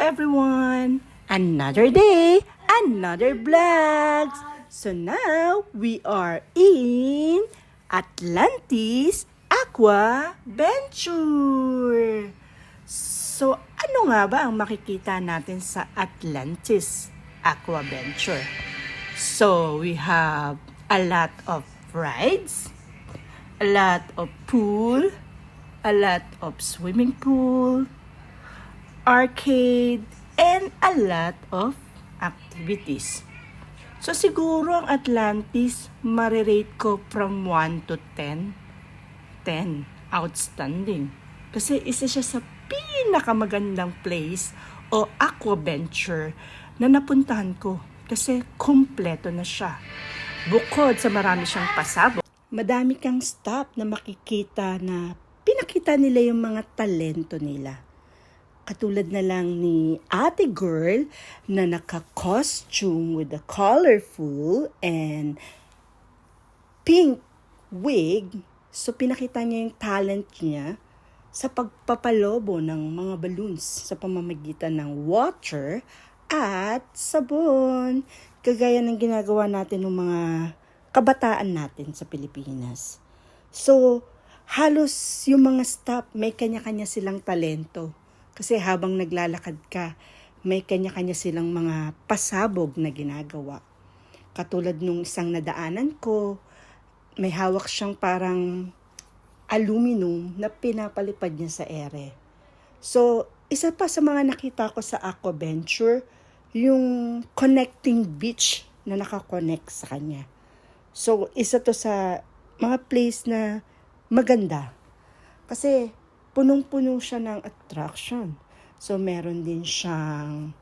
everyone! Another day, another vlogs. So now we are in Atlantis Aqua Venture. So ano nga ba ang makikita natin sa Atlantis Aqua Venture? So we have a lot of rides, a lot of pool, a lot of swimming pool, arcade, and a lot of activities. So siguro ang Atlantis, marirate ko from 1 to 10. 10. Outstanding. Kasi isa siya sa pinakamagandang place o aquaventure na napuntahan ko. Kasi kumpleto na siya. Bukod sa marami siyang pasabog, madami kang stop na makikita na pinakita nila yung mga talento nila. Katulad na lang ni ate girl na naka-costume with the colorful and pink wig. So pinakita niya yung talent niya sa pagpapalobo ng mga balloons sa pamamagitan ng water at sabon. Kagaya ng ginagawa natin ng mga kabataan natin sa Pilipinas. So halos yung mga staff may kanya-kanya silang talento. Kasi habang naglalakad ka, may kanya-kanya silang mga pasabog na ginagawa. Katulad nung isang nadaanan ko, may hawak siyang parang aluminum na pinapalipad niya sa ere. So, isa pa sa mga nakita ko sa Aquaventure, yung connecting beach na nakakonect sa kanya. So, isa to sa mga place na maganda. Kasi, punong-puno siya ng attraction. So, meron din siyang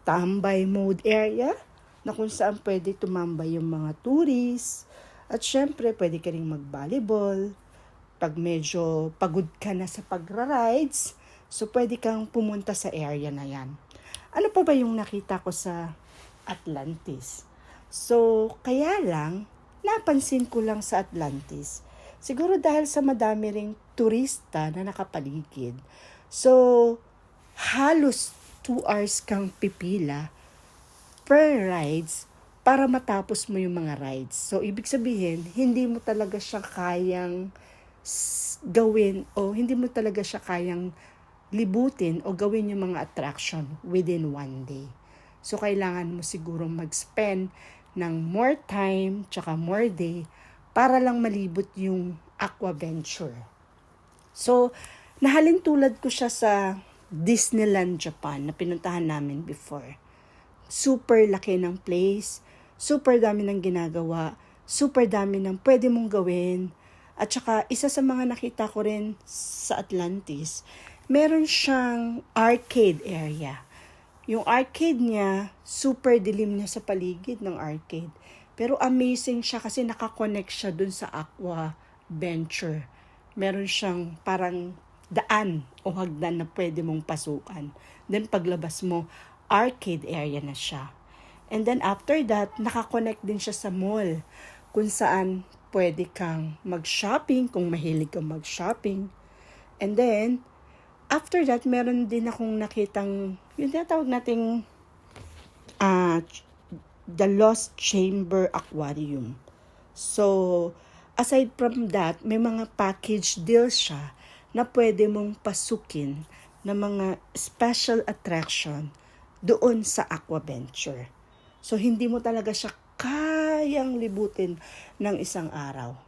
tambay mode area na kung saan pwede tumambay yung mga tourists. At syempre, pwede ka rin mag-volleyball. Pag medyo pagod ka na sa pagra-rides, so pwede kang pumunta sa area na yan. Ano pa ba yung nakita ko sa Atlantis? So, kaya lang, napansin ko lang sa Atlantis. Siguro dahil sa madami ring turista na nakapaligid. So, halos 2 hours kang pipila per rides para matapos mo yung mga rides. So, ibig sabihin, hindi mo talaga siya kayang gawin o hindi mo talaga siya kayang libutin o gawin yung mga attraction within 1 day. So, kailangan mo siguro mag-spend ng more time tsaka more day para lang malibot yung aquaventure. So, nahalin tulad ko siya sa Disneyland Japan na pinuntahan namin before. Super laki ng place, super dami ng ginagawa, super dami ng pwede mong gawin. At saka, isa sa mga nakita ko rin sa Atlantis, meron siyang arcade area. Yung arcade niya, super dilim niya sa paligid ng arcade. Pero amazing siya kasi nakakonect siya dun sa Aqua Venture. Meron siyang parang daan o hagdan na pwede mong pasukan. Then paglabas mo, arcade area na siya. And then after that, nakakonect din siya sa mall kung saan pwede kang mag-shopping kung mahilig kang mag-shopping. And then, after that, meron din akong nakitang, yung tinatawag nating The Lost Chamber Aquarium. So, aside from that, may mga package deals siya na pwede mong pasukin na mga special attraction doon sa Aquaventure. So, hindi mo talaga siya kayang libutin ng isang araw.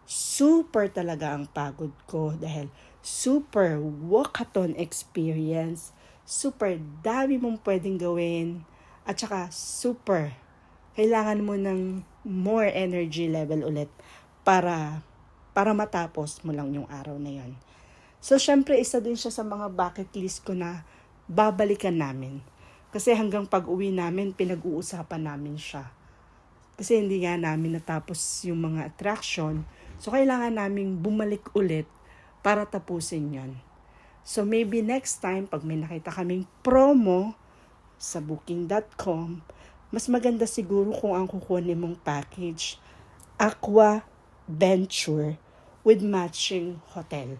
Super talaga ang pagod ko dahil super walkathon experience, super dami mong pwedeng gawin, at saka super kailangan mo ng more energy level ulit para matapos mo lang yung araw na yon. So, syempre, isa din siya sa mga bucket list ko na babalikan namin. Kasi hanggang pag-uwi namin, pinag-uusapan namin siya. Kasi hindi nga namin natapos yung mga attraction. So, kailangan naming bumalik ulit para tapusin yon. So, maybe next time, pag may nakita kaming promo sa booking.com, mas maganda siguro kung ang kukunin mong package, Aqua Venture with matching hotel.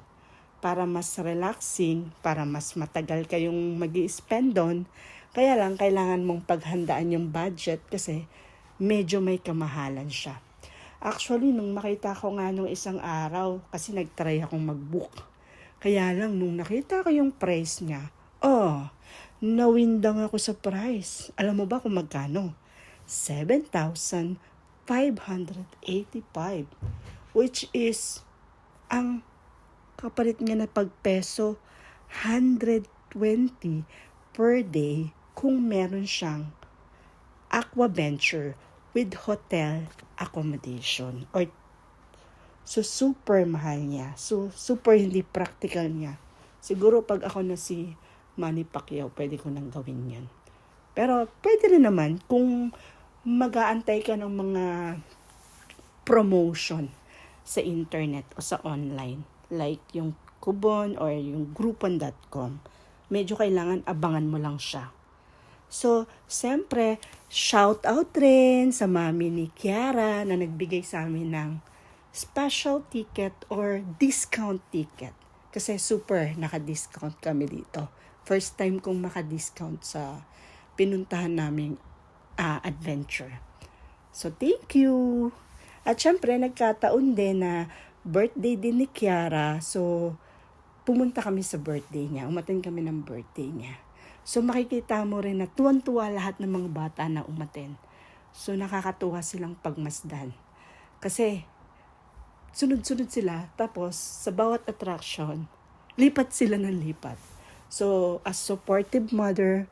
para mas relaxing, para mas matagal kayong mag-i-spend doon. Kaya lang, kailangan mong paghandaan yung budget kasi medyo may kamahalan siya. Actually, nung makita ko nga nung isang araw, kasi nag-try akong mag-book. Kaya lang, nung nakita ko yung price niya, nawindang ako sa price. Alam mo ba kung magkano? 7,585, which is ang kapalit niya na pagpeso 120 per day kung meron siyang Aquaventure with hotel accommodation. So super mahal niya. So super hindi practical niya. Siguro pag ako na si Manny Pacquiao, pwede ko nang gawin yan. Pero pwede rin naman kung mag-aantay ka ng mga promotion sa internet o sa online. Like yung Kubon or yung Groupon.com. Medyo kailangan abangan mo lang siya. So, siyempre, shout out rin sa mami ni Kiara na nagbigay sa amin ng special ticket or discount ticket. Kasi super naka-discount kami dito. First time kong maka-discount sa pinuntahan naming adventure. So, thank you! At syempre, nagkataon din na birthday din ni Kiara. So, pumunta kami sa birthday niya. Umaten kami ng birthday niya. So, makikita mo rin na tuwan-tuwa lahat ng mga bata na umaten. So, nakakatuwa silang pagmasdan. Kasi, sunod-sunod sila. Tapos, sa bawat attraction, lipat sila ng lipat. So, as supportive mother,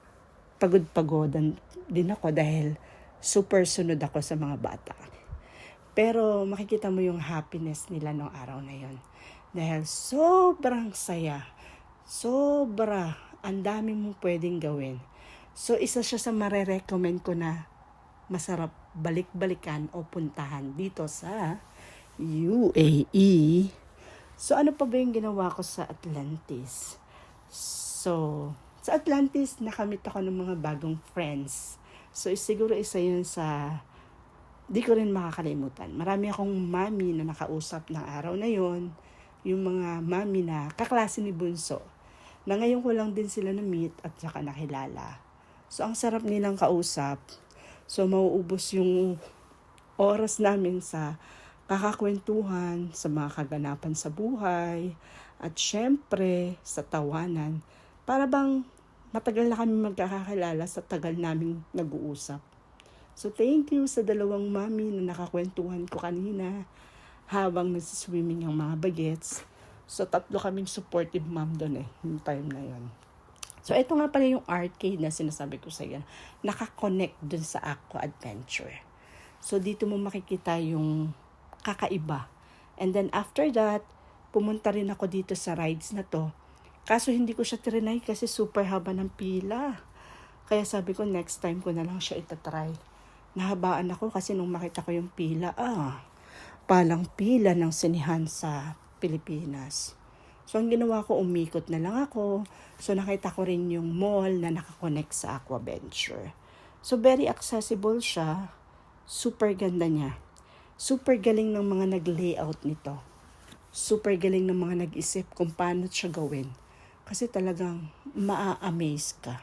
pagod-pagodan din ako dahil super sunod ako sa mga bata. Pero makikita mo yung happiness nila nung araw na yon. Dahil sobrang saya. Sobra. Ang dami mong pwedeng gawin. So isa siya sa marerecommend ko na masarap balik-balikan o puntahan dito sa UAE. So ano pa ba yung ginawa ko sa Atlantis? So sa Atlantis, nakamit ako ng mga bagong friends. So, siguro isa yun sa di ko rin makakalimutan. Marami akong mami na nakausap ng araw na yon. Yung mga mami na kaklase ni Bunso. Na ngayon ko lang din sila na-meet at saka nakilala. So, ang sarap nilang kausap. So, mauubos yung oras namin sa kakakwentuhan, sa mga kaganapan sa buhay, at syempre, sa tawanan. Para bang matagal na kami magkakakilala sa tagal naming nag-uusap. So, thank you sa dalawang mami na nakakwentuhan ko kanina habang nagsiswimming ang mga bagets. So, 3 kaming supportive mom doon yung time na yon. So, ito nga pala yung arcade na sinasabi ko sa iyo. Nakakonect doon sa Aqua Adventure. So, dito mo makikita yung kakaiba. And then, after that, pumunta rin ako dito sa rides na to. Kaso hindi ko siya trinay kasi super haba ng pila. Kaya sabi ko next time ko na lang siya itatry. Nahabaan ako kasi nung makita ko yung pila, palang pila ng sinihan sa Pilipinas. So ang ginawa ko, umikot na lang ako. So nakita ko rin yung mall na nakakonect sa Aquaventure. So very accessible siya. Super ganda niya. Super galing ng mga nag-layout nito. Super galing ng mga nag-isip kung paano siya gawin. Kasi talagang maa-amaze ka.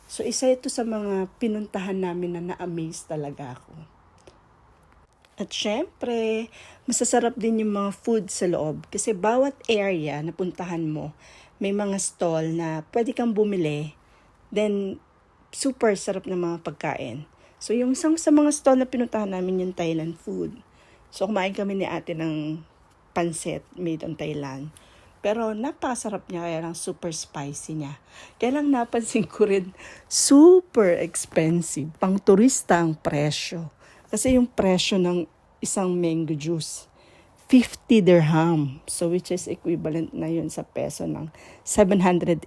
So, isa ito sa mga pinuntahan namin na na-amaze talaga ako. At syempre, masasarap din yung mga food sa loob. Kasi bawat area na puntahan mo, may mga stall na pwede kang bumili. Then, super sarap ng mga pagkain. So, yung isang sa mga stall na pinuntahan namin yung Thailand food. So, kumain kami ni ate ng pancit made in Thailand. Pero napakasarap niya, kaya lang super spicy niya. Kaya lang napansin ko rin, super expensive. Pang turista ang presyo. Kasi yung presyo ng isang mango juice, 50 dirham. So which is equivalent na yun sa peso ng 780.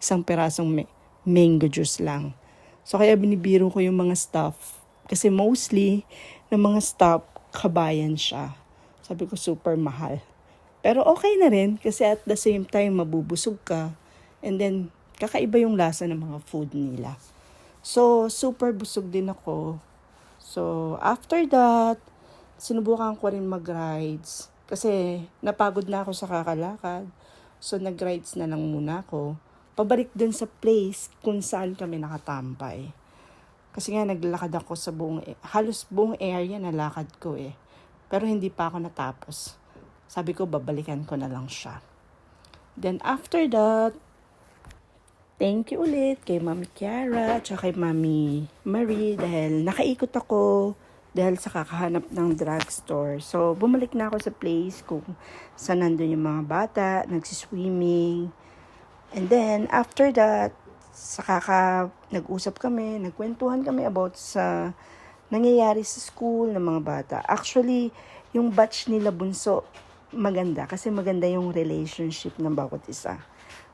Isang pirasong mango juice lang. So kaya binibiro ko yung mga staff. Kasi mostly, ng mga staff, kabayan siya. Sabi ko super mahal. Pero okay na rin kasi at the same time mabubusog ka. And then kakaiba yung lasa ng mga food nila. So super busog din ako. So after that, sinubukan ko rin mag-rides. Kasi napagod na ako sa kakalakad. So nag-rides na lang muna ako. Pabalik dun sa place kung saan kami nakatampay. Kasi nga naglakad ako sa halos buong area na lakad ko eh. Pero hindi pa ako natapos. Sabi ko babalikan ko na lang siya. Then after that, thank you ulit kay Mami Kiara at kay Mami Marie dahil nakaikot ako dahil sa kakahanap ng drugstore. So, bumalik na ako sa place kung saan nandun yung mga bata, nagsiswimming. And then, after that, nag-usap kami, nagkwentuhan kami about sa nangyayari sa school ng mga bata. Actually, yung batch nila bunso, maganda. Kasi maganda yung relationship ng bawat isa.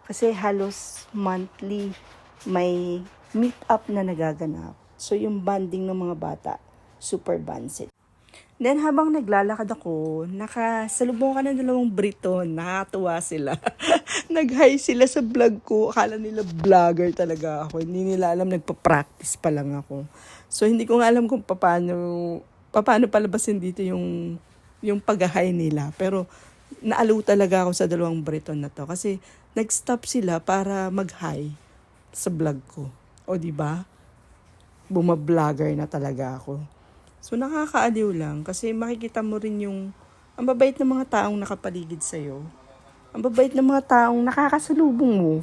Kasi halos monthly may meet up na nagaganap. So, yung bonding ng mga bata, super bansit. Then, habang naglalakad ako, nakasalubong ka ng dalawang Briton. Nakatuwa sila. Nag-hi sila sa vlog ko. Akala nila vlogger talaga ako. Hindi nila alam, nagpa-practice pa lang ako. So, hindi ko nga alam kung paano palabasin dito yung pag-hi nila. Pero, naaliw talaga ako sa dalawang Briton na to. Kasi, nag-stop sila para mag-hi sa vlog ko. O, diba? Bumablogger na talaga ako. So, nakakaaliw lang kasi makikita mo rin ang babait ng mga taong nakapaligid sa'yo. Ang babait ng mga taong nakakasalubong mo.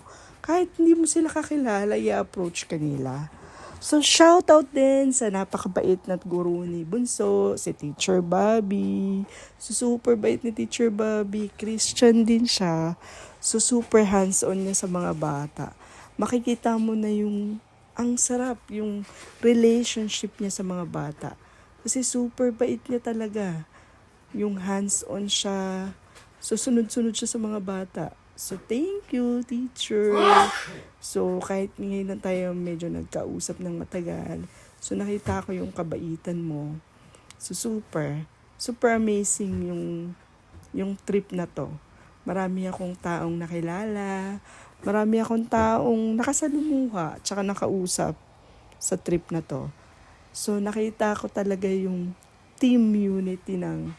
Kahit hindi mo sila kakilala, i-approach ka nila. So, shoutout din sa napakabait na guro ni Bunso, si Teacher Bobby. So, super bait ni Teacher Bobby. Christian din siya. So, super hands-on niya sa mga bata. Makikita mo na ang sarap, yung relationship niya sa mga bata. Kasi super bait niya talaga. Yung hands-on siya. So, sunod-sunod siya sa mga bata. So, thank you, teacher. So, kahit ngayon lang tayo medyo nagkausap ng matagal. So, nakita ko yung kabaitan mo. So, super amazing yung trip na to. Marami akong taong nakilala. Marami akong taong nakasalumuha tsaka nakausap sa trip na to. So, nakita ko talaga yung team unity ng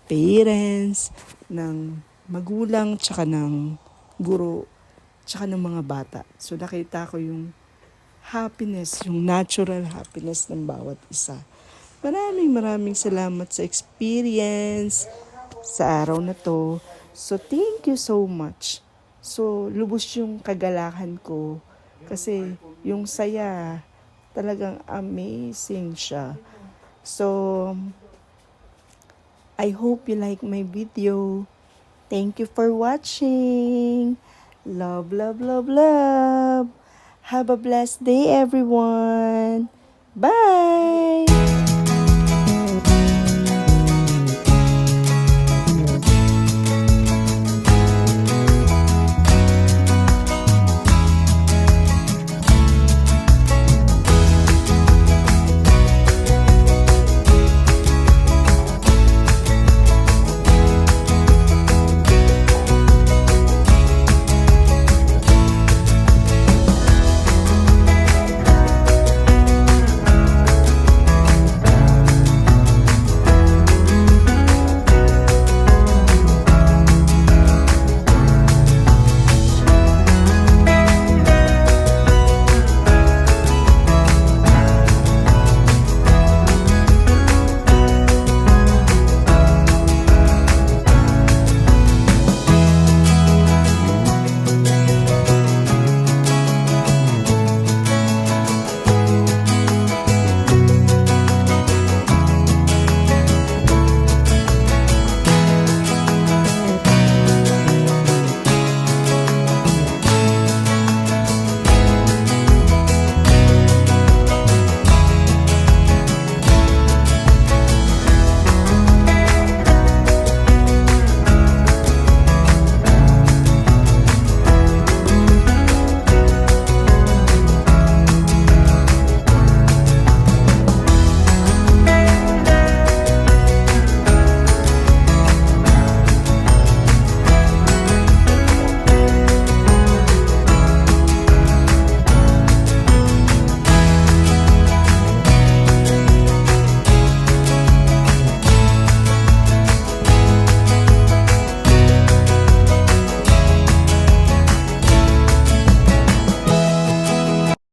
parents, ng magulang, tsaka ng guro, tsaka ng mga bata. So, nakita ko yung happiness, yung natural happiness ng bawat isa. Maraming salamat sa experience sa araw na to. So, thank you so much. So, lubos yung kagalakan ko kasi yung saya, talagang amazing siya. So, I hope you like my video. Thank you for watching. Love, love, love, love. Have a blessed day, everyone. Bye!